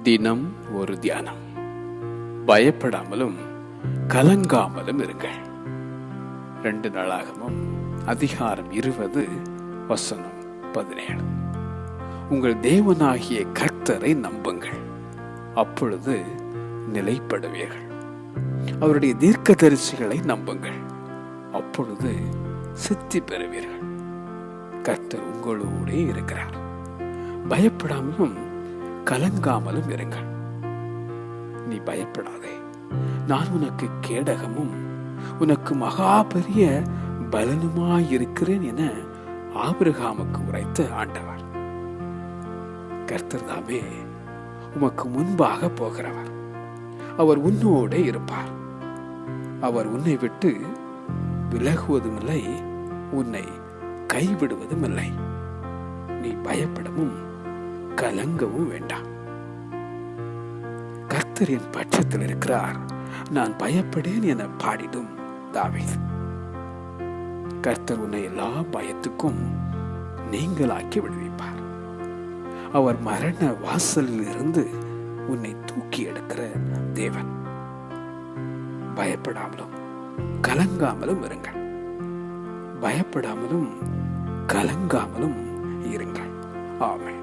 தினம் ஒரு தியானம். பயப்படாமலும் கலங்காமலும் இருங்கள். 2 நாளாகமம் அதிகாரம் 20 வசனம் 17. உங்கள் தேவனாகிய கர்த்தரை நம்புங்கள், அப்பொழுது நிலைப்படுவீர்கள். அவருடைய தீர்க்கதரிசிகளை நம்புங்கள், அப்பொழுது சித்தி பெறுவீர்கள். கர்த்தர் உங்களோடே இருக்கிறார். பயப்படாமலும் கலங்காமலும் இருங்கள். நீ பயப்படாதே, நான் உனக்கு கேடகமும் உனக்கு மகா பெரிய பலனுமாயிருக்கிறேன் என ஆபிரகாமுக்கு உரைத்த ஆண்டவர். கர்த்தர் தாமே உமக்கு முன்பாக போகிறவர். அவர் உன்னோடே இருப்பார். அவர் உன்னை விட்டு விலகுவதுமில்லை, உன்னை கைவிடுவதும் இல்லை. நீ பயப்படவும் கலங்கவும் வேண்டாம். கர்த்தர் என் பட்சத்தில் இருக்கிறார், நான் பயப்படேன் என பாடிடும் தாவீது. கர்த்தர் உன்னை எல்லா பயத்துக்கும் நீங்களாக்கி விடுவிப்பார். அவர் மரண வாசலில் இருந்து உன்னை தூக்கி எடுக்கிற தேவன். பயப்படாமலும் கலங்காமலும் இருங்கள். பயப்படாமலும் கலங்காமலும் இருங்கள். ஆமென்.